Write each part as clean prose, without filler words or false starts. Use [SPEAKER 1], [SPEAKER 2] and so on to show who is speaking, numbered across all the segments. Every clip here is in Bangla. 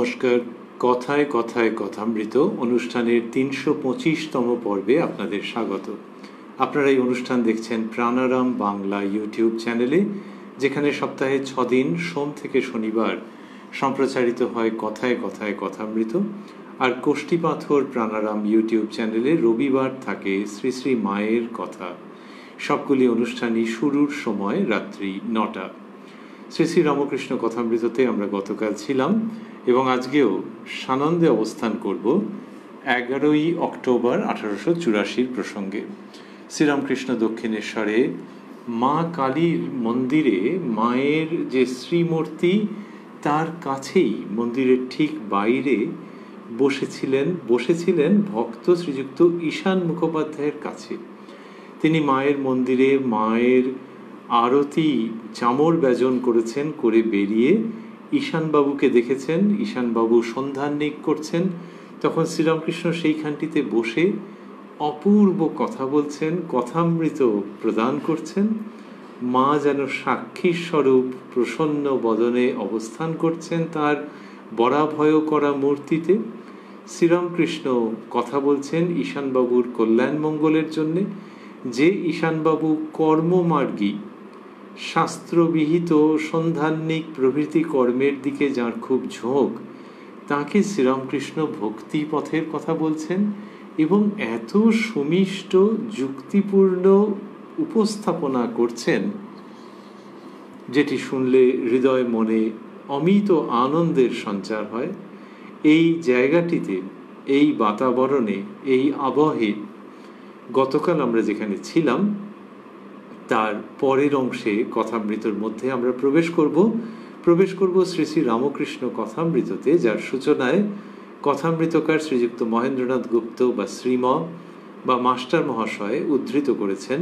[SPEAKER 1] নমস্কার। কথায় কথায় কথামৃত অনুষ্ঠানের ৩২৫তম পর্বে আপনাদের স্বাগত। আপনারা এই অনুষ্ঠান দেখছেন প্রাণারাম বাংলা ইউটিউব চ্যানেলে, যেখানে সপ্তাহে ৬ দিন সোম থেকে শনিবার সম্প্রচারিত হয় কথায় কথায় কথামৃত, আর কোষ্ঠীপাথর প্রাণারাম ইউটিউব চ্যানেলে রবিবার থাকে শ্রী শ্রী মায়ের কথা। সবগুলি অনুষ্ঠানই শুরুর সময় রাত্রি ৯টা। শ্রী শ্রী রামকৃষ্ণ কথামৃততে আমরা গতকাল ছিলাম এবং আজকেও সানন্দে অবস্থান করব ১১ই অক্টোবর ১৮৮৪ প্রসঙ্গে। শ্রীরামকৃষ্ণ দক্ষিণেশ্বরে মা কালীর মন্দিরে মায়ের যে শ্রীমূর্তি, তার কাছেই মন্দিরের ঠিক বাইরে বসেছিলেন ভক্ত শ্রীযুক্ত ঈশান মুখোপাধ্যায়ের কাছে। তিনি মায়ের মন্দিরে মায়ের আরতি চামর ব্যজন করেছেন, করে বেরিয়ে ঈশানবাবুকে দেখেছেন। ঈশানবাবু সন্ধ্যাহ্নিক করছেন। তখন শ্রীরামকৃষ্ণ সেইখানটিতে বসে অপূর্ব কথা বলছেন, কথামৃত প্রদান করছেন। মা যেন সাক্ষী স্বরূপ প্রসন্ন বদনে অবস্থান করছেন তার বরাভয় করা মূর্তিতে। শ্রীরামকৃষ্ণ কথা বলছেন ঈশানবাবুর কল্যাণ মঙ্গলের জন্যে। যে ঈশানবাবু কর্মমার্গী, শাস্ত্রবিহিত সন্ধান্বিক প্রভৃতি কর্মের দিকে যার খুব ঝোঁক, তাকে শ্রীরামকৃষ্ণ ভক্তি পথের কথা বলছেন এবং এত সুমিষ্ট যুক্তিপূর্ণ উপস্থাপনা করছেন, যেটি শুনলে হৃদয় মনে অমিত আনন্দের সঞ্চার হয়। এই জায়গাটিতে, এই বাতাবরণে, এই আবহে গতকাল আমরা যেখানে ছিলাম তার পরের অংশে কথামৃতর মধ্যে আমরা প্রবেশ করব শ্রী শ্রী রামকৃষ্ণ কথামৃততে, যার সূচনায় কথামৃতকার শ্রীযুক্ত মহেন্দ্রনাথ গুপ্ত বা শ্রীম বা মাস্টার মহাশয় উদ্ধৃত করেছেন,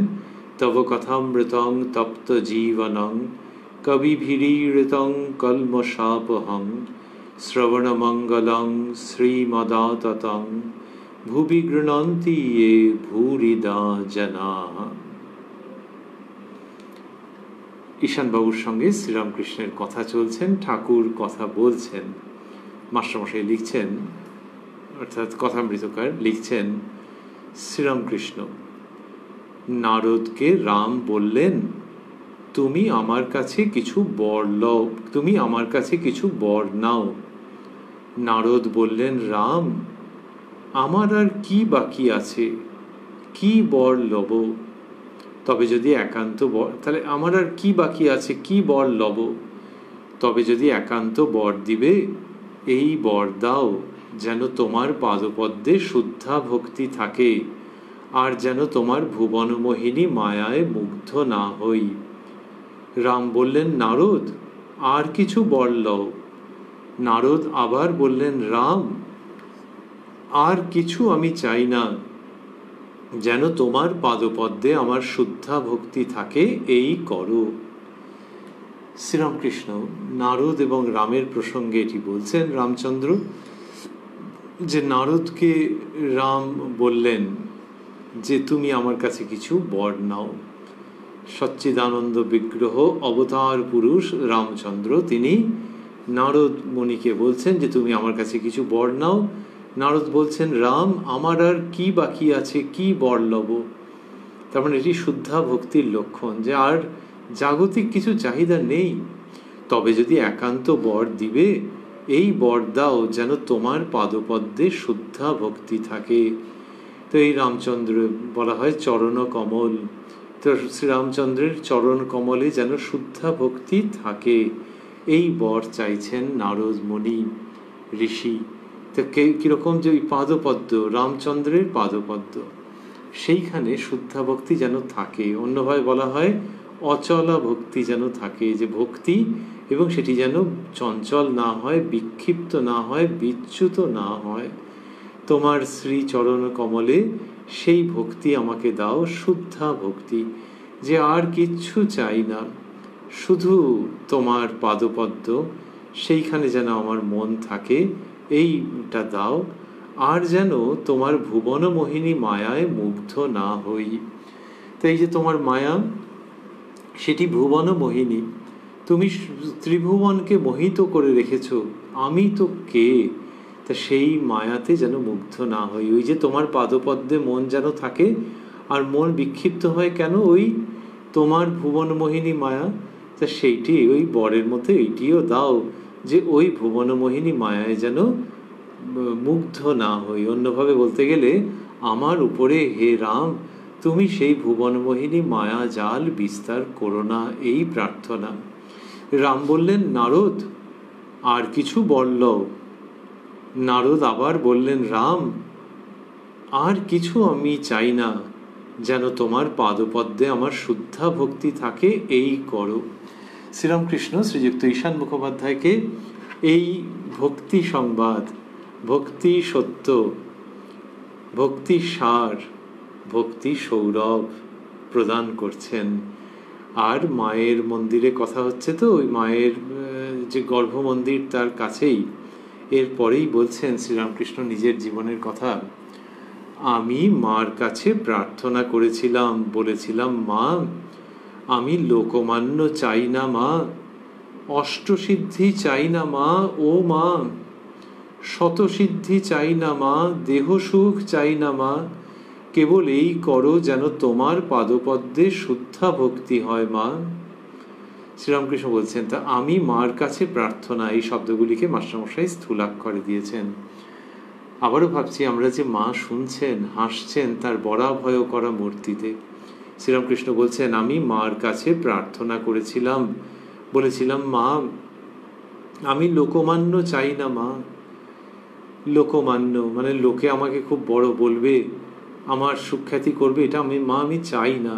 [SPEAKER 1] তব কথামৃতং তপ্ত জীবনং কবিভিরীড়িতং কলমশাপহং শ্রবণমঙ্গলং শ্রীমদাততং ভুবি গৃণন্তি ये ভূরিদা জনাঃ। ঈশানবাবুর সঙ্গে শ্রীরামকৃষ্ণের কথা চলছেন, ঠাকুর কথা বলছেন। মাস্টারমশাই লিখছেন, অর্থাৎ কথামৃতকার লিখছেন, শ্রীরামকৃষ্ণ নারদকে রাম বললেন, তুমি আমার কাছে কিছু বর লও, তুমি আমার কাছে কিছু বর নাও। নারদ বললেন, রাম, আমার আর কি বাকি আছে, কি বর লব? তবে যদি একান্ত বর, তাহলে আমার আর কি বাকি আছে, কি বর লব? তবে যদি একান্ত বর দিবে, এই বর দাও যেন তোমার পাদপদ্মে শুদ্ধা ভক্তি থাকে, আর যেন তোমার ভুবনমোহিনী মায়ায় মুগ্ধ না হই। রাম বললেন, নারদ, আর কিছু বর লও। নারদ আবার বললেন, রাম, আর কিছু আমি চাই না, যেন তোমার পাদপদ্মে আমার শুদ্ধা ভক্তি থাকে, এই করো। শ্রীরামকৃষ্ণ নারদ এবং রামের প্রসঙ্গে এটি বলছেন। রামচন্দ্র যে নারদকে রাম বললেন যে তুমি আমার কাছে কিছু বর নাও। সচ্চিদানন্দ বিগ্রহ অবতার পুরুষ রামচন্দ্র তিনি নারদ মুনিকে বলছেন যে তুমি আমার কাছে কিছু বর নাও। নারদ বলছেন, রাম, আমার আর কি বাকি আছে, কি বর লব? তার মানে এটি শুদ্ধা ভক্তির লক্ষণ, যে আর জাগতিক কিছু চাহিদা নেই। তবে যদি একান্ত বর দিবে, এই বর দাও যেন তোমার পাদপদ্মে শুদ্ধা ভক্তি থাকে। তো এই রামচন্দ্র বলা হয় চরণ কমল। তো শ্রীরামচন্দ্রের চরণ কমলে যেন শুদ্ধা ভক্তি থাকে, এই বর চাইছেন নারদ মুনি ঋষি। তো কিরকম, যে ওই পাদপদ্ম, রামচন্দ্রের পাদপদ্ম, সেইখানে শুদ্ধা ভক্তি যেন থাকে। অন্যভাবে বলা হয় অচলা ভক্তি যেন থাকে, যে ভক্তি এবং সেটি যেন চঞ্চল না হয়, বিক্ষিপ্ত না হয়, বিচ্যুত না হয়। তোমার শ্রীচরণ কমলে সেই ভক্তি আমাকে দাও, শুদ্ধা ভক্তি, যে আর কিচ্ছু চাই না, শুধু তোমার পাদপদ্ম, সেইখানে যেন আমার মন থাকে, এইটা দাও। আর যেন তোমার ভুবনমোহিনী মায়ায় মুগ্ধ না হই। তো এই যে তোমার মায়া, সেটি ভুবনমোহিনী। তুমি ত্রিভুবনকে মোহিত করে রেখেছ আমি তো কে, তা সেই মায়াতে যেন মুগ্ধ না হই। ওই যে তোমার পাদপদ্মে মন যেন থাকে, আর মন বিক্ষিপ্ত হয় কেন? ওই তোমার ভুবনমোহিনী মায়া। তা সেইটি ওই বরের মধ্যে এইটিও দাও, যে ওই ভুবনমোহিনী মায়ায় যেন মুগ্ধ না হই। অন্যভাবে বলতে গেলে, আমার উপরে হে রাম তুমি সেই ভুবনমোহিনী মায়া জাল বিস্তার করো না, এই প্রার্থনা। রাম বললেন, নারদ আর কিছু বর লও। নারদ আবার বললেন, রাম আর কিছু আমি চাই না, যেন তোমার পাদপদ্মে আমার শুদ্ধা ভক্তি থাকে, এই করো। শ্রীরামকৃষ্ণ শ্রীযুক্ত ঈশান মুখোপাধ্যায়কে এই ভক্তি সংবাদ, ভক্তি সত্য, ভক্তি সার, ভক্তি সৌরভ প্রদান করছেন। আর মায়ের মন্দিরে কথা হচ্ছে, তো ওই মায়ের যে গর্ভ মন্দির তার কাছেই, এরপরেই বলছেন শ্রীরামকৃষ্ণ নিজের জীবনের কথা। আমি মার কাছে প্রার্থনা করেছিলাম, বলেছিলাম, মা আমি লোকমান্য চাই না মা, অষ্টসিদ্ধি চাই না মা, ও মা শতসিদ্ধি চাই না মা, দেহ সুখ চাই না মা, কেবল এই করো যেন তোমার পাদপদ্মে শুদ্ধা ভক্তি হয় মা। শ্রীরামকৃষ্ণ বলছেন, তা আমি মার কাছে প্রার্থনা, এই শব্দগুলিকে মাস্টারমশাই স্থূলাক্ষরে দিয়েছেন। আবারও ভাবছি, আমরা যে মা শুনছেন, হাসছেন তার বরাভয় করা মূর্তিতে। শ্রীরামকৃষ্ণ বলছেন, আমি মার কাছে প্রার্থনা করেছিলাম, বলেছিলাম, মা আমি লোকমান্য চাই না মা। লোকমান্য মানে লোকে আমাকে খুব বড় বলবে, আমার সুখ্যাতি করবে, এটা আমি চাই না।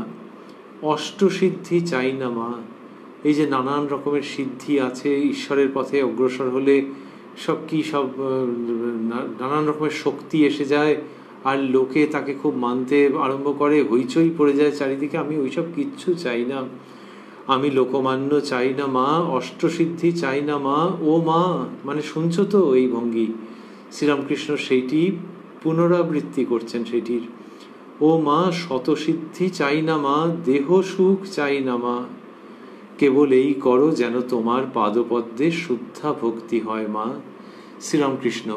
[SPEAKER 1] অষ্টসিদ্ধি চাই না মা। এই যে নানান রকমের সিদ্ধি আছে, ঈশ্বরের পথে অগ্রসর হলে সব নানান রকমের শক্তি এসে যায়, আর লোকে তাকে খুব মানতে আরম্ভ করে, হইচই পড়ে যায় চারিদিকে। আমি ওইসব কিচ্ছু চাই না। আমি লোকমান্য চাই না মা, অষ্টসিদ্ধি চাই না মা, ও মা। মানে শুনছো তো এই ভঙ্গি? শ্রীরামকৃষ্ণ সেইটি পুনরাবৃত্তি করছেন সেটির। ও মা শতসিদ্ধি চাই না মা, দেহ সুখ চাই না মা, কেবল এই করো যেন তোমার পাদপদ্মে শুদ্ধা ভক্তি হয় মা। শ্রীরামকৃষ্ণ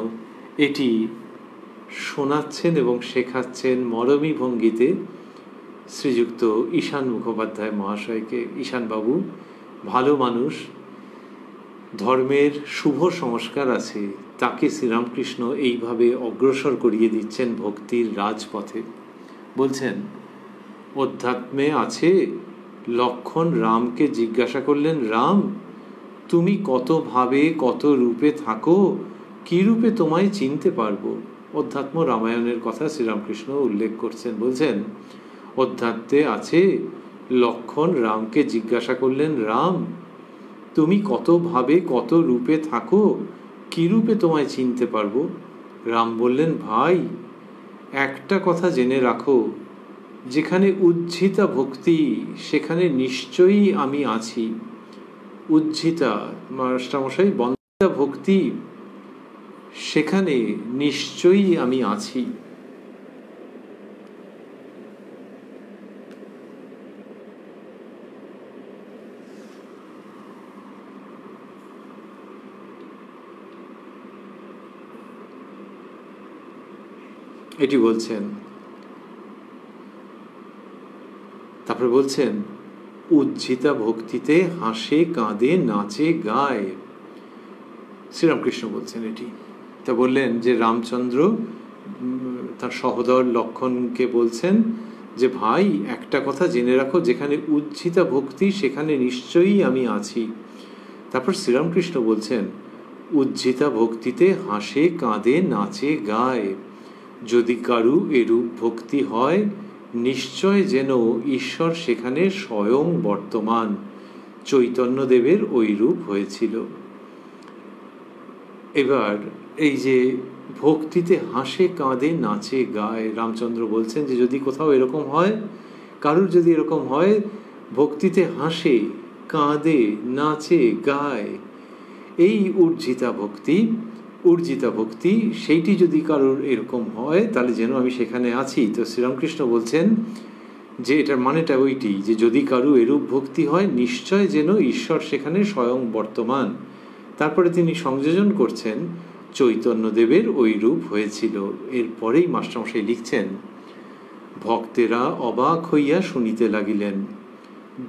[SPEAKER 1] এটি শোনাচ্ছেন এবং শেখাচ্ছেন মরমী ভঙ্গিতে শ্রীযুক্ত ঈশান মুখোপাধ্যায় মহাশয়কে। ঈশানবাবু ভালো মানুষ, ধর্মের শুভ সংস্কার আছে, তাকে শ্রীরামকৃষ্ণ এইভাবে অগ্রসর করিয়ে দিচ্ছেন ভক্তির রাজপথে। বলছেন, অধ্যাত্মে আছে লক্ষণ রামকে জিজ্ঞাসা করলেন, রাম তুমি কত ভাবে কত রূপে থাকো, কি রূপে তোমায় চিনতে পারবো? অধ্যাত্ম রামায়ণের কথা শ্রীরামকৃষ্ণ উল্লেখ করছেন। বলছেন, অধ্যাত্মে আছে লক্ষণ রামকে জিজ্ঞাসা করলেন, রাম তুমি কত ভাবে কত রূপে থাকো, কি রূপে তোমায় চিনতে পারবো? রাম বললেন, ভাই একটা কথা জেনে রাখো, যেখানে উজ্ঝিতা ভক্তি সেখানে নিশ্চয়ই আমি আছি। উজ্ঝিতা মাস্টারমশাই বন্দিতা ভক্তি, সেখানে নিশ্চয়ই আমি আছি। এটি বলছেন। তারপরে বলছেন, উজ্ঝিতা ভক্তিতে হাসে কাঁদে নাচে গায়। শ্রীরামকৃষ্ণ বলছেন এটি। তা বললেন যে রামচন্দ্র তার সহোদর লক্ষণকে বলছেন যে, ভাই একটা কথা জেনে রাখো, যেখানে উজ্ঝিতা ভক্তি সেখানে নিশ্চয়ই আমি আছি। তারপর শ্রীরামকৃষ্ণ বলছেন, উজ্ঝিতা ভক্তিতে হাসে কাঁদে নাচে গায়, যদি কারু এরূপ ভক্তি হয়, নিশ্চয় যেন ঈশ্বর সেখানে স্বয়ং বর্তমান। চৈতন্যদেবের ওই রূপ হয়েছিল। এবার এই যে ভক্তিতে হাসে কাঁদে নাচে গায়, রামচন্দ্র বলছেন যে যদি কোথাও এরকম হয়, কারুর যদি এরকম হয়, ভক্তিতে হাসে কাঁদে নাচে গায়, এই উর্জিতা ভক্তি সেইটি যদি কারোর এরকম হয়, তাহলে যেন আমি সেখানে আছি। তো শ্রীরামকৃষ্ণ বলছেন যে এটার মানেটা ওইটি, যে যদি কারু এরূপ ভক্তি হয়, নিশ্চয় যেন ঈশ্বর সেখানে স্বয়ং বর্তমান। তারপরে তিনি সংযোজন করছেন চৈতন্যদেবের ওই রূপ হয়েছিল। এরপরেই মাস্টারমশাই লিখছেন, ভক্তেরা অবাক হইয়া শুনিতে লাগিলেন,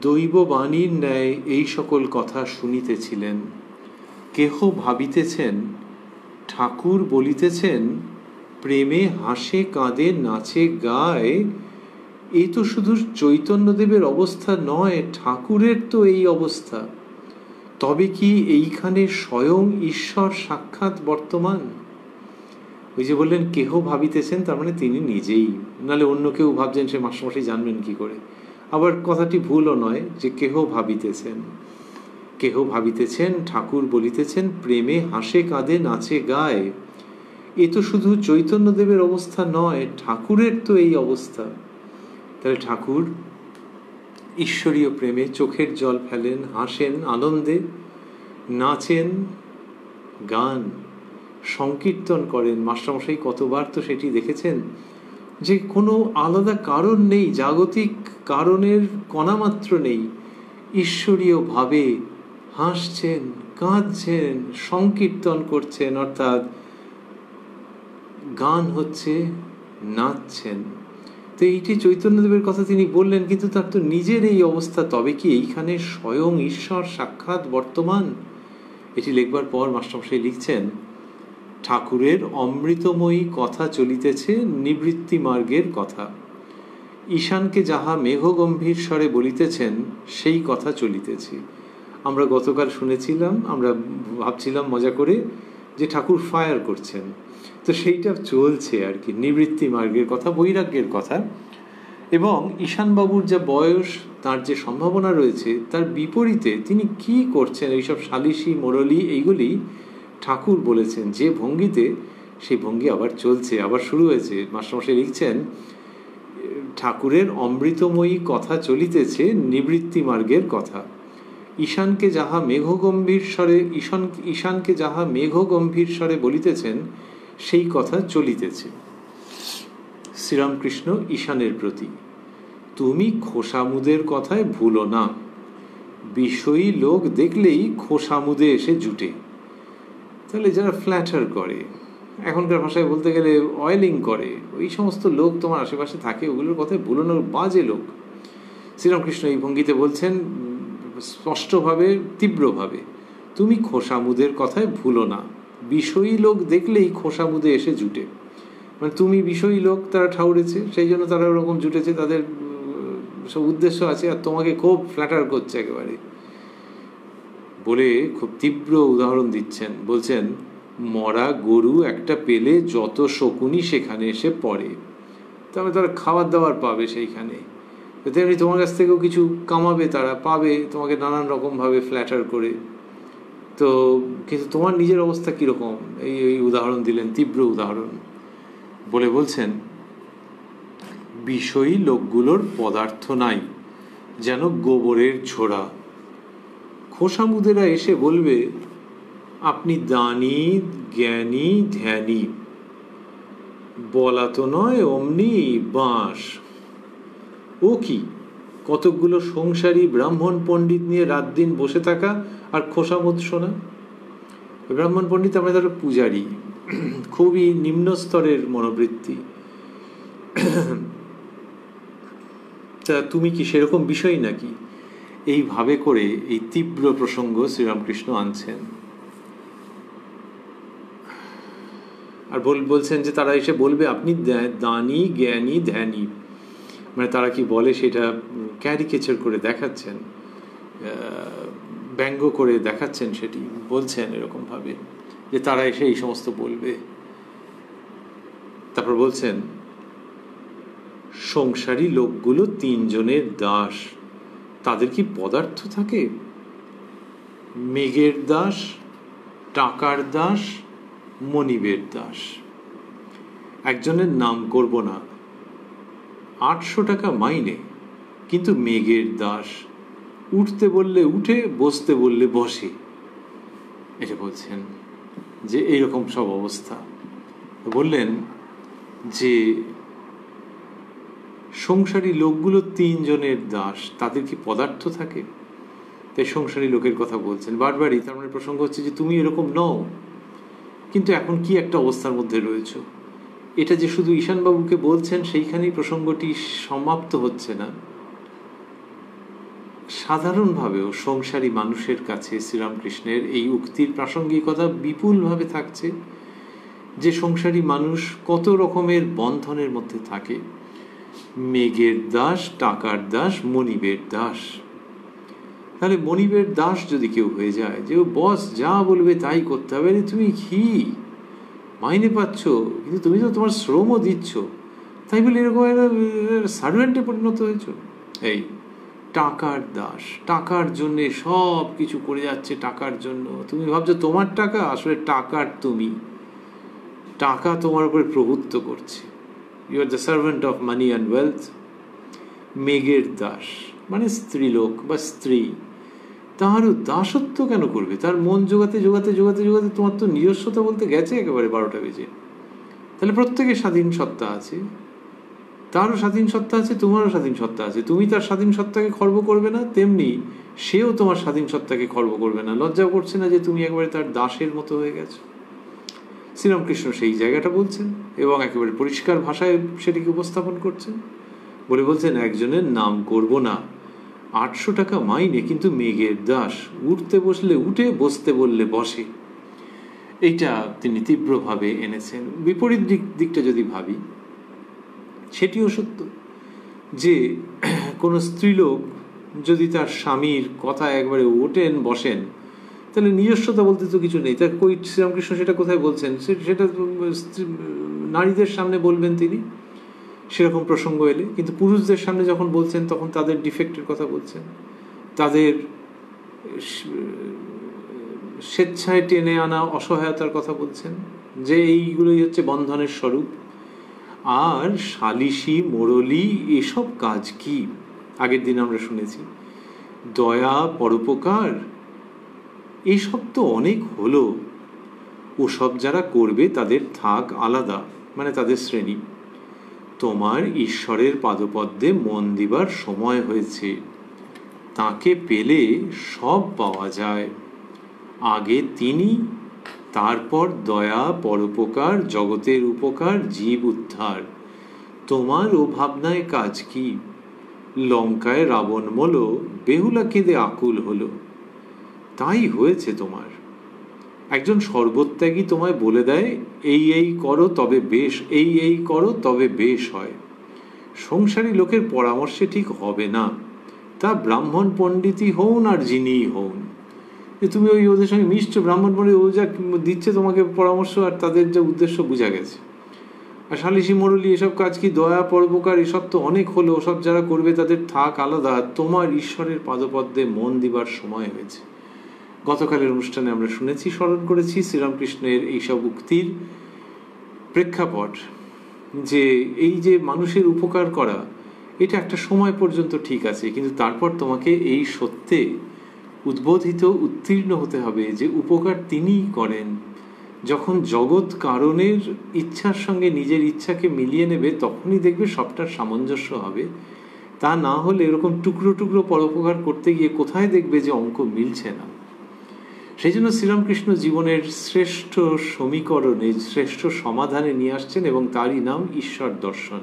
[SPEAKER 1] দৈববাণীর ন্যায় এই সকল কথা শুনিতেছিলেন। কেহ ভাবিতেছেন ঠাকুর বলিতেছেন প্রেমে হাসে কাঁদে নাচে গায়, এ তো শুধু চৈতন্যদেবের অবস্থা নয়, ঠাকুরের তো এই অবস্থা। তবে কি এইখানে স্বয়ং ঈশ্বর সাক্ষাৎ বর্তমান? ওই যে বললেন কেহ ভাবিতেছেন, তার মানে তিনি নিজেই, নাহলে অন্য কেউ ভাবছেন সে মাস্টারমশাই জানবেন কি করে। আবার কথাটি ভুলও নয় যে কেহ ভাবিতেছেন, কেহ ভাবিতেছেন ঠাকুর বলিতেছেন প্রেমে হাসে কাঁদে নাচে গায়, এ তো শুধু চৈতন্যদেবের অবস্থা নয়, ঠাকুরের তো এই অবস্থা। তাহলে ঠাকুর ঈশ্বরীয় প্রেমে চোখের জল ফেলেন, হাসেন আনন্দে, নাচেন, গান সংকীর্তন করেন। মাস্টারমশাই কতবার তো সেটি দেখেছেন যে কোনো আলাদা কারণ নেই, জাগতিক কারণের কণামাত্র নেই, ঈশ্বরীয় ভাবে হাসছেন, কাঁদছেন, সংকীর্তন করছেন, অর্থাৎ গান হচ্ছে, নাচছেন। তো এইটি চৈতন্যদেবের কথা তিনি বললেন, কিন্তু তার তো নিজের এই অবস্থা। তবে কি এইখানে স্বয়ং ঈশ্বর সাক্ষাৎ বর্তমান? এটি লিখবার পর মাস্টারমশাই লিখছেন, ঠাকুরের অমৃতময়ী কথা চলিতেছে নিবৃত্তি মার্গের কথা। ঈশানকে যাহা মেঘগম্ভীর স্বরে বলিতেছেন সেই কথা চলিতেছে। আমরা গতকাল শুনেছিলাম, আমরা ভাবছিলাম মজা করে যে ঠাকুর ফায়ার করছেন, তো সেইটা চলছে আর কি, নিবৃত্তি মার্গের কথা, বৈরাগ্যের কথা। এবং ঈশানবাবুর যা বয়স, তার যে সম্ভাবনা রয়েছে, তার বিপরীতে তিনি কি করছেন, এইসব সালিশি মোরলি এইগুলি ঠাকুর বলেছেন যে ভঙ্গিতে, সেই ভঙ্গি আবার চলছে, আবার শুরু হয়েছে। মাস্টারমশাই লিখছেন, ঠাকুরের অমৃতময়ী কথা চলিতেছে নিবৃত্তি মার্গের কথা। ঈশানকে যাহা মেঘগম্ভীর স্বরে ঈশানকে যাহা মেঘগম্ভীর স্বরে বলিতেছেন সেই কথা চলিতেছে। শ্রীরামকৃষ্ণ ঈশানের প্রতি, তুমি খোসামুদের কথায় ভুলো না, বিষয়ী লোক দেখলেই খোসামুদে এসে জুটে। তাহলে যারা ফ্ল্যাটার করে, এখনকার ভাষায় বলতে গেলে অয়েলিং করে, ওই সমস্ত লোক তোমার আশেপাশে থাকে, ওগুলোর কথায় ভুলো না, বাজে লোক। শ্রীরামকৃষ্ণ এই ভঙ্গিতে বলছেন স্পষ্টভাবে, তীব্রভাবে, তুমি খোসামুদের কথায় ভুলো না, বিষয়ী লোক দেখলেই খোসামুদে এসে জুটে। মানে তুমি বিষয়ী লোক, তারা ঠাউরেছে, সেই জন্য তারা ওরকম জুটেছে, তাদের সব উদ্দেশ্য আছে, আর তোমাকে খুব ফ্ল্যাটার করছে একেবারে বলে খুব তীব্র উদাহরণ দিচ্ছেন। বলছেন, মরা গরু একটা পেলে যত শকুনি সেখানে এসে পড়ে, তবে তারা খাবার দাবার পাবে সেইখানে, তেমনি তোমার কাছ থেকেও কিছু কামাবে, তারা পাবে তোমাকে নানান রকমভাবে ফ্ল্যাটার করে। তো কিন্তু তোমার নিজের অবস্থা কীরকম, এই উদাহরণ দিলেন, তীব্র উদাহরণ বলে বলছেন, বিষয়ী লোকগুলোর পদার্থ নাই, যেন গোবরের ঝোড়া। খোসামুদেরা এসে বলবে আপনি দানি, জ্ঞানী, ধ্যানী, বলা তো নয় অমনি বাঁশ। ও কি, কতকগুলো সংসারী ব্রাহ্মণ পণ্ডিত নিয়ে রাত দিন বসে থাকা আর খোসামুদ শোনা। ব্রাহ্মণ পণ্ডিত আমরা ধরো পূজারী, খুবই নিম্ন স্তরের মনোবৃত্তি। তা তুমি কি সেরকম বিষয় নাকি? এইভাবে করে এই তীব্র প্রসঙ্গ শ্রীরামকৃষ্ণ আনছেন। আর বলছেন যে তারা এসে বলবে আপনি দানি, জ্ঞানী, ধ্যানী। মানে তারা কি বলে সেটা ক্যারিকেচার করে দেখাচ্ছেন, ব্যঙ্গ করে দেখাচ্ছেন, সেটি বলছেন এরকমভাবে যে তারা এসে এই সমস্ত বলবে। তারপর বলছেন, সংসারী লোকগুলো তিনজনের দাস, তাদের কি পদার্থ থাকে? মেঘের দাস, টাকার দাস, মনিবের দাস। একজনের নাম করব না, 800 টাকা মাইনে, কিন্তু মেঘের দাস, উঠতে বললে উঠে, বসতে বললে বসে। এটা বলছেন যে এইরকম সব অবস্থা। বললেন যে সংসারী লোকগুলো তিনজনের দাস, তাদের কি পদার্থ থাকে? তাই সংসারী লোকের কথা বলছেন বারবারই। তার মানে প্রসঙ্গ হচ্ছে যে তুমি এরকম নও, কিন্তু এখন কি একটা অবস্থার মধ্যে রয়েছো। এটা যে শুধু ঈশানবাবুকে বলছেন সেইখানেই প্রসঙ্গটি সমাপ্ত হচ্ছে না, সাধারণভাবেও সংসারী মানুষের কাছে শ্রীরামকৃষ্ণের এই উক্তির প্রাসঙ্গিকতা বিপুলভাবে থাকছে। যে সংসারী মানুষ কত রকমের বন্ধনের মধ্যে থাকে, মেঘের দাস, টাকার দাস, মনিবের দাস। তাহলে মনিবের দাস যদি কেউ হয়ে যায়, যে বস যা বলবে তাই করতে হবে, তুমি কি মাইনে পাচ্ছ কিন্তু তুমি তো তোমার শ্রমও দিচ্ছ, তাই বলে এরকম সার্ভেন্টে পরিণত হয়েছ। এই টাকার দাস, টাকার জন্য সব কিছু করে যাচ্ছে, টাকার জন্য। তুমি ভাবছো তোমার টাকা, আসলে টাকার তুমি, টাকা তোমার উপরে প্রভুত্ব করছে। You are the servant of money and wealth. মেঘের দাস মানে স্ত্রীলোক বা স্ত্রী, তাহারও দাসত্ব কেন করবে? তার মন জোগাতে জোগাতে জোগাতে জোগাতে তোমার তো নিজস্বতা বলতে গেছে একেবারে 12টা বেজে। তাহলে প্রত্যেকের স্বাধীন সত্তা আছে, তারও স্বাধীন সত্তা আছে, তোমারও স্বাধীন সত্তা আছে। তুমি তার স্বাধীন সত্তাকে খর্ব করবে না, তেমনি সেও তোমার স্বাধীন সত্তাকে খর্ব করবে না। লজ্জা করছে না যে তুমি একেবারে তার দাসের মতো হয়ে গেছো? শ্রীরামকৃষ্ণ সেই জায়গাটা বলছেন এবং একেবারে পরিষ্কার ভাষায় সেটিকে উপস্থাপন করছেন। বলছেন একজনের নাম করব না, 800 টাকা মাইনে কিন্তু মেঘের দাস, উঠতে বসলে উঠে, বসতে বললে বসে। এইটা তিনি তীব্রভাবে এনেছেন। বিপরীত দিকটা যদি ভাবি, সেটিও সত্য যে কোনো স্ত্রীলোক যদি তার স্বামীর কথা একবারে ওঠেন বসেন, তাহলে নিজস্বতা বলতে তো কিছু নেই। তা কই শ্রীরামকৃষ্ণ সেটা কোথায় বলছেন? সেটা নারীদের সামনে বলবেন তিনি সেরকম প্রসঙ্গ এলে, কিন্তু পুরুষদের সামনে যখন বলছেন তখন তাদের ডিফেক্টের কথা বলছেন, তাদের স্বেচ্ছায় টেনে আনা অসহায়তার কথা বলছেন, যে এইগুলোই হচ্ছে বন্ধনের স্বরূপ। আর সালিশি, মোড়লি, এসব কাজ কি? আগের দিন আমরা শুনেছি দয়া, পরোপকার, এইসব তো অনেক হলো। ওসব যারা করবে তাদের থাক আলাদা, মানে তাদের শ্রেণী। তোমার ঈশ্বরের পাদপদ্মে মন দিবার সময় হয়েছে, তাকে পেলে সব পাওয়া যায়। আগে তিনি, তারপর দয়া, পরোপকার, জগতের উপকার, জীব উদ্ধার। তোমার ও ভাবনায় কাজ কি? লঙ্কায় রাবণ মলো, বেহুলা কেঁদে আকুল হলো, তাই হয়েছে তোমার। একজন সর্বত্যাগী তোমায় বলে দেয় এই এই করো তবে বেশ, এই এই করো তবে বেশ হয়। সংসারী লোকের পরামর্শে ঠিক হবে না, তা ব্রাহ্মণ পণ্ডিতই হন আর যিনিই হন। যে তুমি ওদের সঙ্গে মিশছো, ব্রাহ্মণ পণ্ডিত ও যা দিচ্ছে তোমাকে পরামর্শ, আর তাদের যে উদ্দেশ্য বোঝা গেছে। আর সালিশি, মোড়লি, এসব কাজ কি? দয়া, পরোপকার, এসব তো অনেক হলো, ওসব যারা করবে তাদের থাক আলাদা। তোমার ঈশ্বরের পাদপদ্মে মন দিবার সময় হয়েছে। গতকালের অনুষ্ঠানে আমরা শুনেছি, স্মরণ করেছি শ্রীরামকৃষ্ণের এইসব উক্তির প্রেক্ষাপট, যে এই যে মানুষের উপকার করা, এটা একটা সময় পর্যন্ত ঠিক আছে, কিন্তু তারপর তোমাকে এই সত্যে উদ্বোধিত, উত্তীর্ণ হতে হবে যে উপকার তিনিই করেন। যখন জগৎ কারণের ইচ্ছার সঙ্গে নিজের ইচ্ছাকে মিলিয়ে নেবে, তখনই দেখবে সবটার সামঞ্জস্য হবে। তা না হলে এরকম টুকরো টুকরো পরোপকার করতে গিয়ে কোথায় দেখবে যে অঙ্ক মিলছে না। সেই জন্য শ্রীরামকৃষ্ণ জীবনের শ্রেষ্ঠ সমীকরণে, শ্রেষ্ঠ সমাধানে নিয়ে আসছেন এবং তারই নাম ঈশ্বর দর্শন।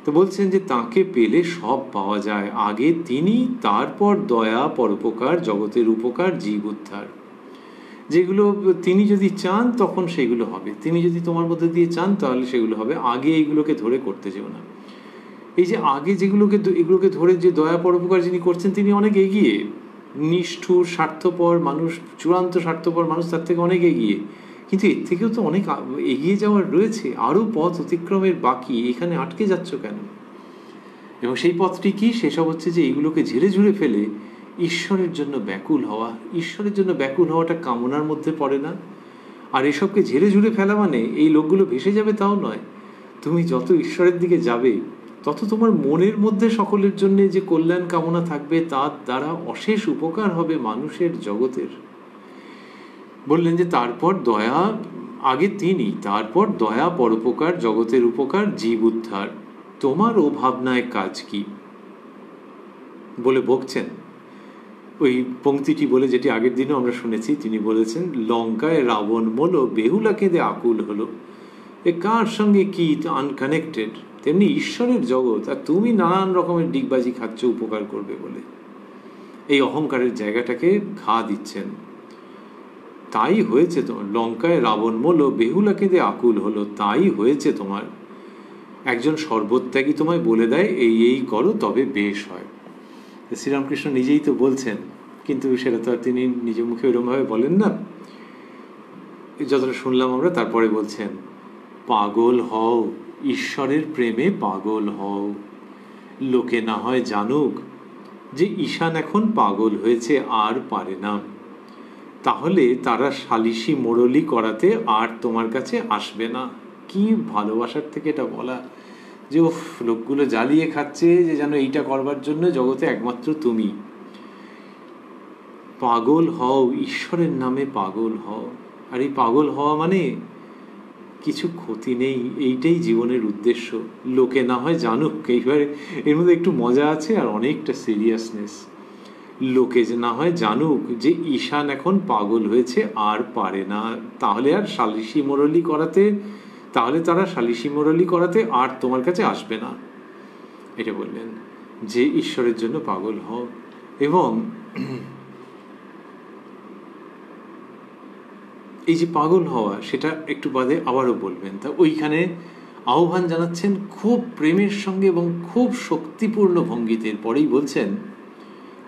[SPEAKER 1] তো বলছেন যে তাকে পেলে সব পাওয়া যায়। আগে তিনি, তারপর দয়া, পরোপকার, জগতের উপকার, জীব উদ্ধার। যেগুলো তিনি যদি চান তখন সেগুলো হবে, তিনি যদি তোমার মধ্যে দিয়ে চান তাহলে সেগুলো হবে। আগে এইগুলোকে ধরে করতে যেও না। এই যে আগে এগুলোকে ধরে যে দয়া, পরোপকার যিনি করছেন, তিনি অনেক এগিয়ে। নিষ্ঠুর, স্বার্থপর মানুষ, চূড়ান্ত স্বার্থপর মানুষ তার থেকে অনেক এগিয়ে, কিন্তু এর থেকেও তো অনেক এগিয়ে যাওয়ার রয়েছে, আরও পথ অতিক্রমের বাকি। এখানে আটকে যাচ্ছ কেন? এবং সেই পথটি কি? সেসব হচ্ছে যে এইগুলোকে ঝেড়ে ঝুড়ে ফেলে ঈশ্বরের জন্য ব্যাকুল হওয়া। ঈশ্বরের জন্য ব্যাকুল হওয়াটা কামনার মধ্যে পড়ে না। আর এসবকে ঝেড়ে ঝুড়ে ফেলা মানে এই লোকগুলো ভেসে যাবে তাও নয়। তুমি যত ঈশ্বরের দিকে যাবে তত তোমার মনের মধ্যে সকলের জন্য যে কল্যাণ কামনা থাকবে, তার দ্বারা অশেষ উপকার হবে মানুষের, জগতের। বললেন যে তারপর দয়া, আগে তিনি, তারপর দয়া, পরোপকার, জগতের উপকার, জীব উদ্ধার। তোমার ও ভাবনায় কাজ কি? বলে বকছেন ওই পংক্তিটি বলে, যেটি আগের দিনও আমরা শুনেছি, তিনি বলেছেন, লঙ্কায় রাবণ বলো বেহুলা কেঁদে আকুল হলো। এ কার সঙ্গে কি আনকানেক্টেড, তেমনি ঈশ্বরের জগৎ, আর তুমি নানান রকমের ডিগবাজি খাচ্ছ উপকার করবে বলে। এই অহংকারের জায়গাটাকে ঘা দিচ্ছেন। তাই হয়েছে তোমার, লঙ্কায় রাবণ বলো বেহুলা কেঁদে আকুল হলো, তাই হয়েছে তোমার। একজন সর্বত্যাগী তোমায় বলে দেয় এই এই করো তবে বেশ হয়। শ্রীরামকৃষ্ণ নিজেই তো বলছেন, কিন্তু সেটা তো আর তিনি নিজ মুখে ওরমভাবে বলেন না। যতটা শুনলাম আমরা, তারপরে বলছেন, পাগল হও, ঈশ্বরের প্রেমে পাগল হও। লোকে না হয় জানুক যে ঈশান এখন পাগল হয়েছে, আর পারে না, তাহলে তারা সালিশি মোড়লি করাতে আর তোমার কাছে আসবে না। কি ভালোবাসার থেকে এটা বলা, যে ও লোকগুলো জ্বালিয়ে খাচ্ছে, যে যেন এইটা করবার জন্য জগতে একমাত্র তুমি। পাগল হও, ঈশ্বরের নামে পাগল হও। আর এই পাগল হওয়া মানে কিছু ক্ষতি নেই, এইটাই জীবনের উদ্দেশ্য। লোকে না হয় জানুক, এইবারে এর মধ্যে একটু মজা আছে আর অনেকটা সিরিয়াসনেস। লোকে যে না হয় জানুক যে ঈশান এখন পাগল হয়েছে, আর পারে না, তাহলে আর সালিশি মোড়লি করাতে, তাহলে তারা সালিশি মোড়লি করাতে আর তোমার কাছে আসবে না। এটা বললেন যে ঈশ্বরের জন্য পাগল হও। এবং এই যে পাগল হওয়া, সেটা একটু বাদে আবারও বলবেন। তা ওইখানে আহ্বান জানাচ্ছেন খুব প্রেমের সঙ্গে এবং খুব শক্তিপূর্ণ ভঙ্গিতে। পরেই বলছেন,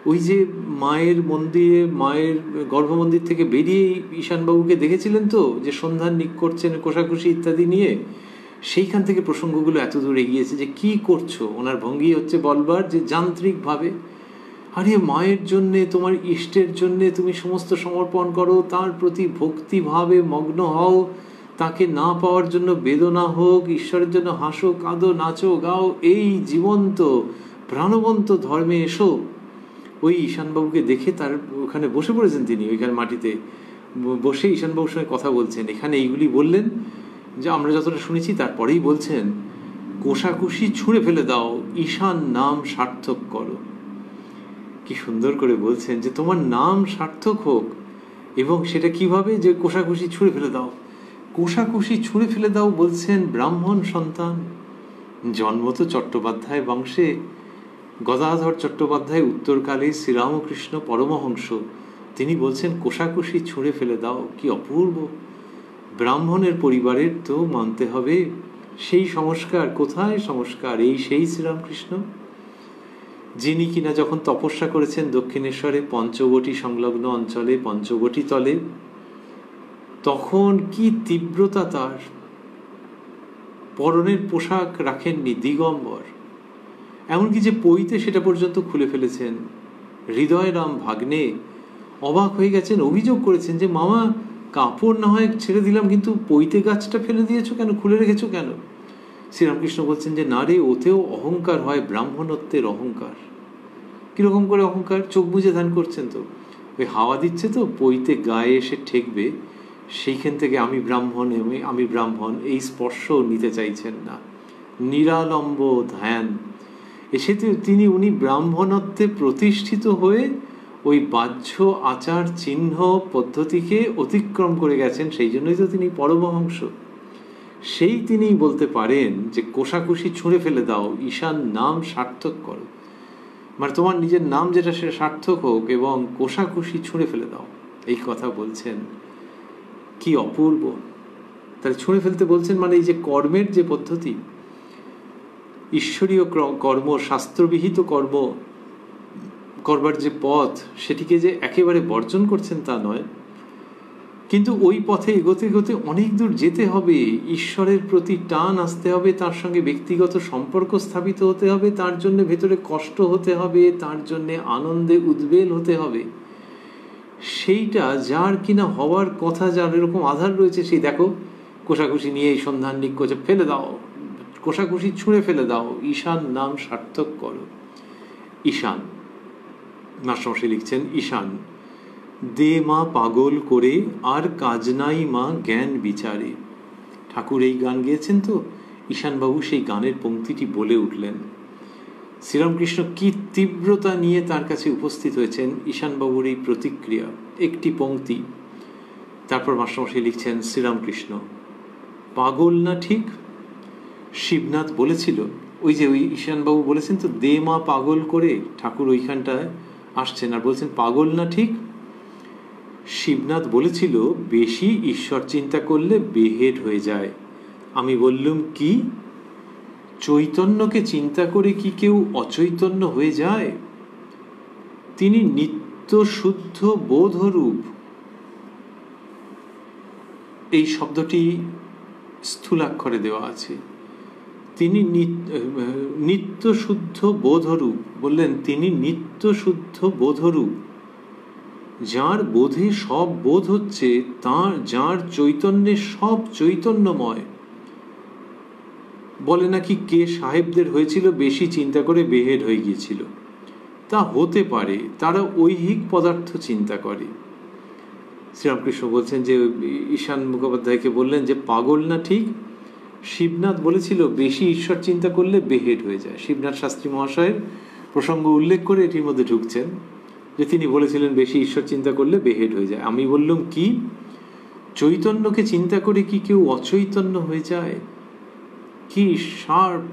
[SPEAKER 1] ওই যে মায়ের মন্দিরে, মায়ের গর্ভমন্দির থেকে বেরিয়ে ঈশানবাবুকে দেখেছিলেন তো, যে সন্ধান করছেন কোষাকুষি ইত্যাদি নিয়ে, সেইখান থেকে প্রসঙ্গগুলো এত দূর এগিয়েছে যে কি করছো। ওনার ভঙ্গি হচ্ছে বলবার যে যান্ত্রিকভাবে, আরে মায়ের জন্যে, তোমার ইষ্টের জন্যে তুমি সমস্ত সমর্পণ করো, তার প্রতি ভক্তিভাবে মগ্ন হও, তাকে না পাওয়ার জন্য বেদনা হোক, ঈশ্বরের জন্য হাসো, কাঁদো, নাচো, গাও, এই জীবন্ত প্রাণবন্ত ধর্মে এসো। ওই ঈশানবাবুকে দেখে তার ওখানে বসে পড়েছেন তিনি, ওইখানে মাটিতে বসে ঈশানবাবুর সঙ্গে কথা বলছেন। এখানে এইগুলি বললেন যে আমরা যতটা শুনেছি। তারপরেই বলছেন, কোষাকুষি ছুঁড়ে ফেলে দাও, ঈশান নাম সার্থক করো। কি সুন্দর করে বলছেন যে তোমার নাম সার্থক হোক। এবং সেটা কিভাবে, যে কোষাকুষি ছুঁড়ে ফেলে দাও। কোষাকুষি ছুঁড়ে ফেলে দাও বলছেন ব্রাহ্মণ সন্তান, জন্ম তো চট্টোপাধ্যায় বংশে, গদাধর চট্টোপাধ্যায় উত্তরকালে শ্রীরামকৃষ্ণ পরমহংস, তিনি বলছেন কোষাকুষি ছুঁড়ে ফেলে দাও। কি অপূর্ব! ব্রাহ্মণের পরিবারের তো মানতে হবে সেই সংস্কার। কোথায় সংস্কার? এই সেই শ্রীরামকৃষ্ণ, যিনি কিনা যখন তপস্যা করেছেন দক্ষিণেশ্বরে পঞ্চবটি সংলগ্ন অঞ্চলে, পঞ্চবটি তলে, তখন কি তীব্রতা তার! পরনের পোশাক রাখেননি, দিগম্বর। এমনকি যে পইতে, সেটা পর্যন্ত খুলে ফেলেছেন। হৃদয়রাম ভাগ্নে অবাক হয়ে গেছেন, অভিযোগ করেছেন যে মামা, কাপড় না হয় ছেড়ে দিলাম, কিন্তু পইতে গাছটা ফেলে দিয়েছো কেন, খুলে রেখেছো কেন? শ্রীরামকৃষ্ণ বলছেন যে না রে, ওতেও অহংকার হয়, ব্রাহ্মণত্বের অহংকার। কিরকম করে অহংকার? চোখ বুঝে ধ্যান করছেন তো, ওই হাওয়া দিচ্ছে তো, পইতে গায়ে এসে ঠেকবে, সেইখান থেকে আমি ব্রাহ্মণ, আমি ব্রাহ্মণ, এই স্পর্শ নিতে চাইছেন না। নিরালম্ব ধ্যান। এসেতে উনি ব্রাহ্মণত্বে প্রতিষ্ঠিত হয়ে ওই বাহ্য আচার চিহ্ন পদ্ধতিকে অতিক্রম করে গেছেন। সেই জন্যই তো তিনি পরমহংস। সেই তিনি বলতে পারেন যে কোষাকুষি ছুঁড়ে ফেলে দাও, ঈশান নাম সার্থক করো। মানে তোমার নিজের নাম যেটা, সেটা সার্থক হোক, এবং কোষাকুষি ছুঁড়ে ফেলে দাও, এই কথা বলছেন। কি অপূর্ব! তাহলে ছুঁড়ে ফেলতে বলছেন মানে এই যে কর্মের যে পদ্ধতি, ঈশ্বরীয় কর্ম, শাস্ত্রবিহিত কর্ম করবার যে পথ, সেটিকে যে একেবারে বর্জন করছেন তা নয়, কিন্তু ওই পথে এগোতে এগোতে অনেক দূর যেতে হবে। ঈশ্বরের প্রতি টান আসতে হবে, তার সঙ্গে ব্যক্তিগত সম্পর্ক স্থাপিত হতে হবে, তার জন্য ভেতরে কষ্ট হতে হবে, তার জন্য আনন্দে উদ্বেল হতে হবে। সেইটা যার কিনা হওয়ার কথা, যার এরকম আধার রয়েছে, সেই দেখো কোষাকুষি নিয়ে এই সন্ধান করছে, ফেলে দাও, কোষাকুষি ছুঁড়ে ফেলে দাও, ঈশান নাম সার্থক করো। ঈশান, মাস্টারমশাই লিখছেন, ঈশান দে মা পাগল করে, আর কাজ নাই মা জ্ঞান বিচারে। ঠাকুর এই গান গেয়েছেন তো, ঈশানবাবু সেই গানের পংক্তিটি বলে উঠলেন শ্রীরামকৃষ্ণ কি তীব্রতা নিয়ে তার কাছে উপস্থিত হয়েছেন ঈশানবাবুর এই প্রতিক্রিয়া, একটি পংক্তি। তারপর মাস্টারমশাই লিখছেন, শ্রীরামকৃষ্ণ, পাগল না ঠিক? শিবনাথ বলেছিল, ওই যে ওই ঈশানবাবু বলেছেন তো, দে মা পাগল করে, ঠাকুর ওইখানটায় আসছেন আর বলছেন পাগল না ঠিক? শিবনাথ বলেছিল, বেশি ঈশ্বর চিন্তা করলে বেহেড হয়ে যায়। আমি বললুম, কি? চৈতন্যকে চিন্তা করে কি কেউ অচৈতন্য হয়ে যায়? তিনি নিত্য শুদ্ধ বোধরূপ। এই শব্দটি স্থূলাক্ষরে দেওয়া আছে। তিনি নিত্য শুদ্ধ বোধরূপ, বললেন তিনি নিত্য শুদ্ধ বোধরূপ। যার বোধে সব বোধ হচ্ছে, তার যার চৈতন্যে সব চৈতন্যময়। বলে নাকি কে সাহেবদের হয়েছিল বেশি চিন্তা করে বেহেড হয়ে গিয়েছিল। তা হতে পারে, তারা ঐহিক পদার্থ চিন্তা করে। শ্রীরামকৃষ্ণ বলছেন যে ঈশান মুখোপাধ্যায়কে বললেন যে পাগল না ঠিক? শিবনাথ বলেছিল বেশি ঈশ্বর চিন্তা করলে বেহেড হয়ে যায়। শিবনাথ শাস্ত্রী মহাশয়ের প্রসঙ্গ উল্লেখ করে এটির মধ্যে ঢুকছেন যে তিনি বলেছিলেন বেশি ঈশ্বর চিন্তা করলে বেহেড হয়ে যায়। আমি বললাম, কি? চৈতন্যকে চিন্তা করে কি কেউ অচৈতন্য হয়ে যায়? কি শার্প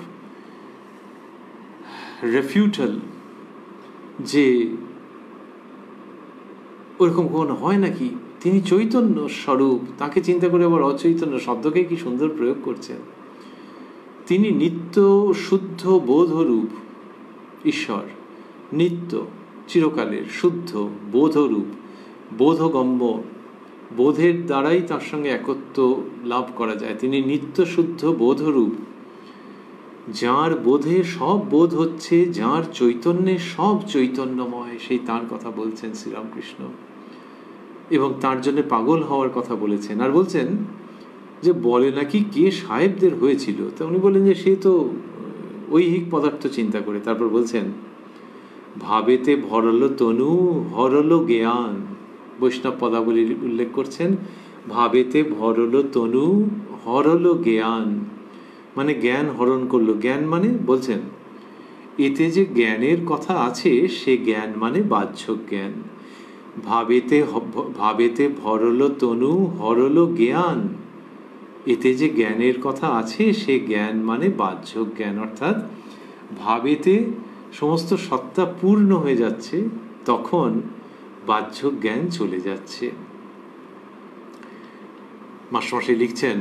[SPEAKER 1] রেফিউটাল, যে ওরকম কখনো হয় নাকি? তিনি চৈতন্য স্বরূপ, তাকে চিন্তা করে আবার অচৈতন্য শব্দকে কি সুন্দর প্রয়োগ করছেন। তিনি নিত্য শুদ্ধ বোধরূপ ঈশ্বর, নিত্য চিরকালের শুদ্ধ বোধরূপ, বোধগম্য, বোধের দ্বারাই তার সঙ্গে একত্ব লাভ করা যায়। তিনি নিত্য শুদ্ধ বোধরূপ, যার বোধে সব বোধ হচ্ছে, যার চৈতন্যে সব চৈতন্যময়, সেই তার কথা বলছেন শ্রীরামকৃষ্ণ। এবং তার জন্য পাগল হওয়ার কথা বলেছেন। আর বলছেন যে বলে নাকি কে সাহেবদের হয়েছিল, তা উনি বলেন যে সে তো ঐহিক পদার্থ চিন্তা করে। তারপর বলছেন, ভাবেতে ভরল তনু হরল জ্ঞান। বৈষ্ণব পদাবলীর উল্লেখ করছেন, ভাবেতে ভরল তনু হরল জ্ঞান, মানে জ্ঞান হরণ করলো। জ্ঞান মানে বলছেন এতে যে জ্ঞানের কথা আছে, সে জ্ঞান মানে বাহ্য জ্ঞান। ভাবেতে ভরল তনু হরল জ্ঞান, এতে যে জ্ঞানের কথা আছে, সে জ্ঞান মানে বাহ্য জ্ঞান। অর্থাৎ ভাবেতে সমস্ত সত্তা পূর্ণ হয়ে যাচ্ছে, তখন বাহ্য জ্ঞান চলে যাচ্ছে। মাস্টারমশাই লিখছেন,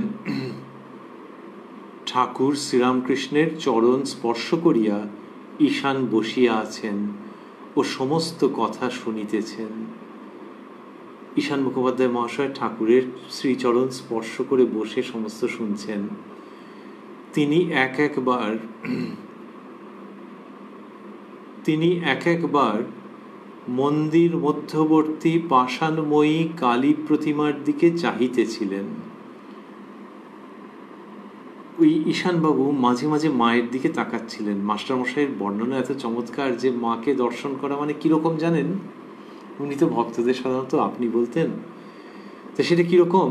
[SPEAKER 1] ঠাকুর শ্রীরামকৃষ্ণের চরণ স্পর্শ করিয়া ঈশান বসিয়া আছেন ও সমস্ত কথা শুনিতেছেন। ঈশান মুখোপাধ্যায় মহাশয় ঠাকুরের শ্রীচরণ স্পর্শ করে বসে সমস্ত শুনছেন। তিনি এক একবার মন্দির মধ্যবর্তী পাষাণময়ী কালী প্রতিমার দিকে চাহিতেছিলেন। ওই ঈশানবাবু মাঝে মাঝে মায়ের দিকে তাকাচ্ছিলেন। মাস্টারমশাইয়ের বর্ণনা এত চমৎকার যে মাকে দর্শন করা মানে কীরকম জানেন? উনি তো ভক্তদের সাধারণত আপনি বলতেন, তো সেটা কীরকম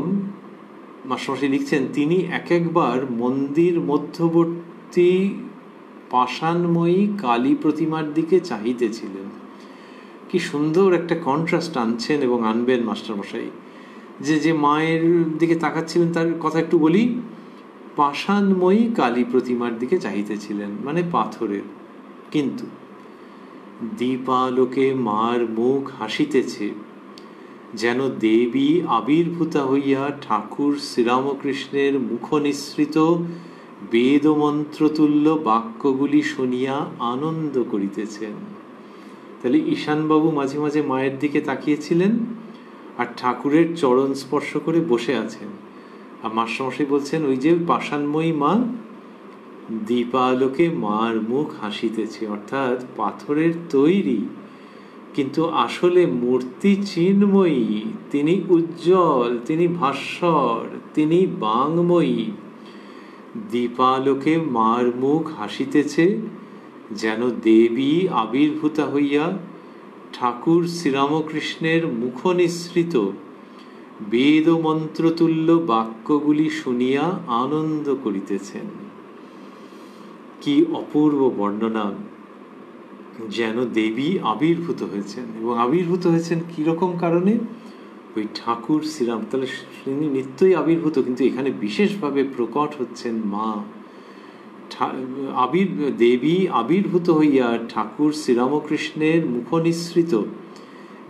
[SPEAKER 1] মাস্টারমশাই লিখছেন, তিনি এক একবার মন্দির মধ্যবর্তী পাষাণময়ী কালী প্রতিমার দিকে চাহিতেছিলেন। কি সুন্দর একটা কন্ট্রাস্ট আনছেন এবং আনবেন মাস্টারমশাই, যে মায়ের দিকে তাকাচ্ছিলেন তার কথা একটু বলি। পাষাণময়ী কালী প্রতিমার দিকে চাহিতেছিলেন, মানে পাথরের, কিন্তু দীপালোকে মার মুখ হাসিতেছে, যেন দেবী আবির্ভূতা হইয়া ঠাকুর শ্রীরামকৃষ্ণের মুখনিসৃত বেদমন্ত্রতুল্য বাক্যগুলি শুনিয়া আনন্দ করিতেছেন। তাহলে ঈশানবাবু মাঝে মাঝে মায়ের দিকে তাকিয়েছিলেন আর ঠাকুরের চরণ স্পর্শ করে বসে আছেন। আর মাস্টারমশাই বলছেন, ওই যে পাষাণময়ী মা, দীপালোকে মার মুখ হাসিতেছে, অর্থাৎ পাথরের তৈরি কিন্তু আসলে মূর্তি চিন্ময়ী। তিনি উজ্জ্বল, তিনি ভাস্বর, তিনি বাংময়ী। দীপালোকে মার মুখ হাসিতেছে, যেন দেবী আবির্ভূতা হইয়া ঠাকুর শ্রীরামকৃষ্ণের মুখনিসৃত বেদমন্ত্রতুল্য বাক্যগুলি শুনিয়া আনন্দ করিতেছেন। কি অপূর্ব বর্ণনা! যেন দেবী আবির্ভূত হয়েছেন, এবং আবির্ভূত হয়েছেন কীরকম কারণে? ওই ঠাকুর শ্রীরাম। তাহলে তিনি নিত্যই আবির্ভূত, কিন্তু এখানে বিশেষভাবে প্রকট হচ্ছেন মা। দেবী আবির্ভূত হইয়া ঠাকুর শ্রীরামকৃষ্ণের মুখনিসৃত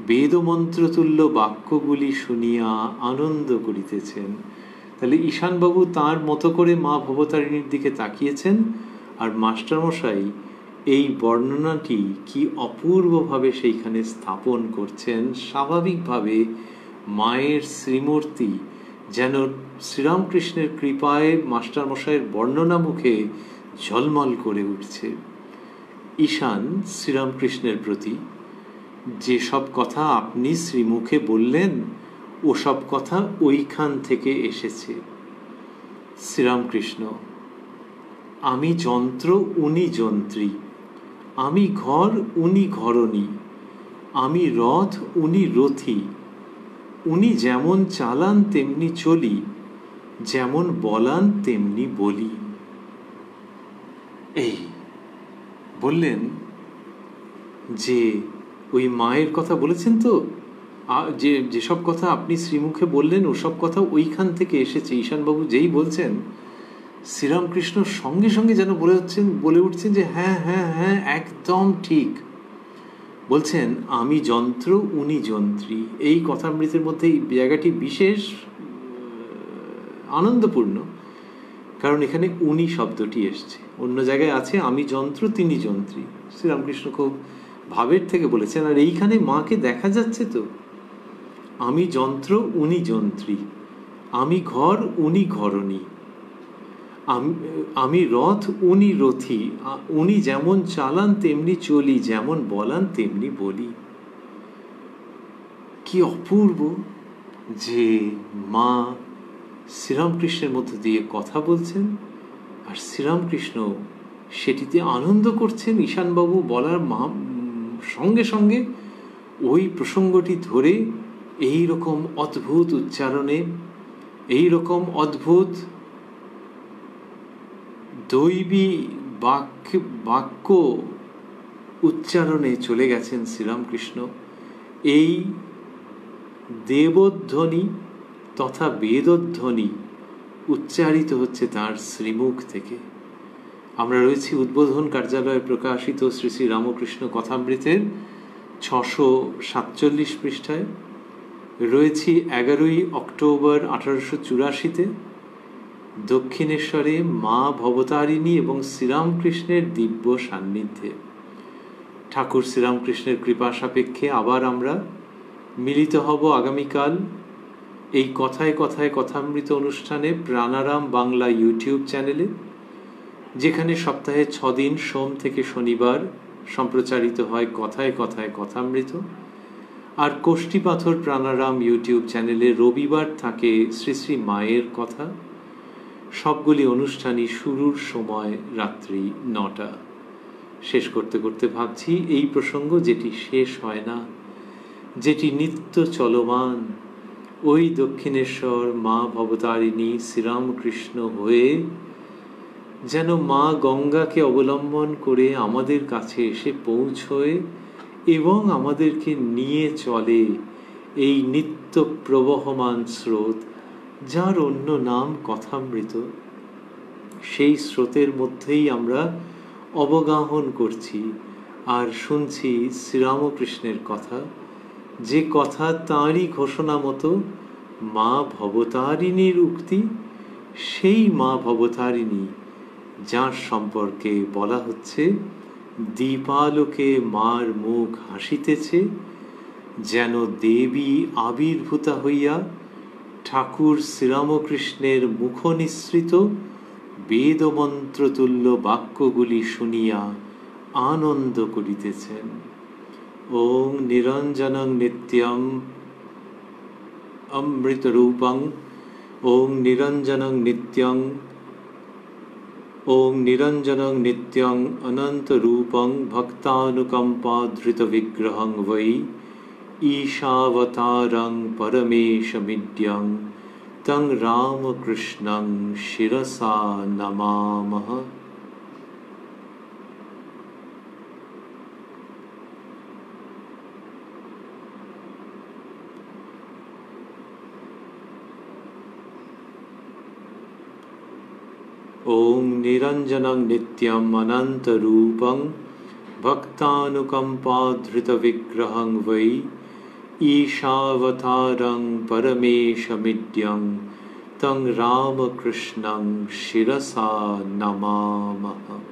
[SPEAKER 1] বেদমন্ত্রতুল্য বাক্যগুলি শুনিয়া আনন্দ করিতেছেন। তাহলে ঈশানবাবু তাঁর মতো করে মা ভবতারিণীর দিকে তাকিয়েছেন, আর মাস্টারমশাই এই বর্ণনাটি কি অপূর্বভাবে সেইখানে স্থাপন করছেন। স্বাভাবিকভাবে মায়ের শ্রীমূর্তি যেন শ্রীরামকৃষ্ণের কৃপায় মাস্টারমশাইয়ের বর্ণনা মুখে ঝলমল করে উঠছে। ঈশান শ্রীরামকৃষ্ণের প্রতি যেসব কথা আপনি শ্রীমুখে বললেন, ওসব কথা ওইখান থেকে এসেছে। শ্রীরামকৃষ্ণ: আমি যন্ত্র, উনি যন্ত্রী। আমি ঘর, উনি ঘরণী। আমি রথ, উনি রথী। উনি যেমন চালান তেমনি চলি, যেমন বলান তেমনি বলি। এই বললেন যে ওই মায়ের কথা বলেছেন তো, যেসব কথা আপনি শ্রীমুখে বললেন ওসব কথা ওইখান থেকে এসেছে। ঈশানবাবু যেই বলছেন, শ্রীরামকৃষ্ণ সঙ্গে সঙ্গে যেন বলে উঠছেন যে হ্যাঁ হ্যাঁ হ্যাঁ, একদম ঠিক বলছেন। আমি যন্ত্র, উনি যন্ত্রী। এই কথামৃতের মধ্যে এই জায়গাটি বিশেষ আনন্দপূর্ণ, কারণ এখানে উনি শব্দটি এসছে। অন্য জায়গায় আছে আমি যন্ত্র, তিনি যন্ত্রী। শ্রীরামকৃষ্ণ খুব ভাবের থেকে বলেছেন, আর এইখানে মাকে দেখা যাচ্ছে তো। আমি যন্ত্র, উনি যন্ত্রী। আমি ঘর, উনি ঘরণী। আমি রথ, উনি রথী। উনি যেমন চালান তেমনি চলি, যেমন বলান তেমনি বলি। কি অপূর্ব যে মা শ্রীরামকৃষ্ণের মধ্য দিয়ে কথা বলছেন, আর শ্রীরামকৃষ্ণ সেটিতে আনন্দ করছেন। ঈশানবাবু বলার সঙ্গে সঙ্গে ওই প্রসঙ্গটি ধরে এই রকম অদ্ভুত উচ্চারণে, এই রকম অদ্ভুত দৈবী বাক্য উচ্চারণে চলে গেছেন শ্রীরামকৃষ্ণ। এই দেবধ্বনি তথা বেদধ্বনি উচ্চারিত হচ্ছে তাঁর শ্রীমুখ থেকে। আমরা রয়েছি উদ্বোধন কার্যালয়ে প্রকাশিত শ্রী শ্রী রামকৃষ্ণ কথামৃতের 647 পৃষ্ঠায়। রয়েছি 11 অক্টোবর 1884-তে দক্ষিণেশ্বরে মা ভবতারিণী এবং শ্রীরামকৃষ্ণের দিব্য সান্নিধ্যে। ঠাকুর শ্রীরামকৃষ্ণের কৃপা সাপেক্ষে আবার আমরা মিলিত হব আগামীকাল এই কথায় কথায় কথামৃত অনুষ্ঠানে প্রাণারাম বাংলা ইউটিউব চ্যানেলে, যেখানে সপ্তাহে 6 দিন সোম থেকে শনিবার সম্প্রচারিত হয় কথায় কথায় কথামৃত, আর কোষ্ঠীপাথর প্রাণারাম ইউটিউব চ্যানেলে রবিবার থাকে শ্রী শ্রী মায়ের কথা। সবগুলি অনুষ্ঠানই শুরুর সময় রাত্রি 9টা। শেষ করতে করতে ভাবছি এই প্রসঙ্গ যেটি শেষ হয় না, যেটি নিত্য চলমান, ওই দক্ষিণেশ্বর মা ভবতারিণী শ্রীরামকৃষ্ণ হয়ে যেন মা গঙ্গাকে অবলম্বন করে আমাদের কাছে এসে পৌঁছয় এবং আমাদেরকে নিয়ে চলে এই নিত্য প্রবহমান স্রোত, যার অন্য নাম কথামৃত। সেই স্রোতের মধ্যেই আমরা অবগাহন করছি আর শুনছি শ্রীরামকৃষ্ণের কথা, যে কথা তাঁরই ঘোষণা মতো মা ভবতারিণীর উক্তি। সেই মা ভবতারিণী যার সম্পর্কে বলা হচ্ছে, দীপালোকে মার মুখ হাসিতেছে, যেন দেবী আবির্ভূতা হইয়া ঠাকুর শ্রীরামকৃষ্ণের মুখনিসৃত বেদমন্ত্রতুল্য বাক্যগুলি শুনিয়া আনন্দ করিতেছেন। ওং নিরঞ্জনং নিত্যং অমৃতরূপং, ওং নিরঞ্জনং নিত্যং, ওং নিরঞ্জনং নিত্যং অনন্তরূপং ভক্তানুকম্পাধৃতবিগ্রহং বৈ ঈশাবতারং পরমেশমিড্যং তং রামকৃষ্ণং শিরসা নমামহ। ओम निरंजनं नित्यं अनंतरूपं भक्तानुकंपाधृतविग्रहं वै ईशावतारं परमेशमिड्यं तं रामकृष्णं शिरसा नमामः।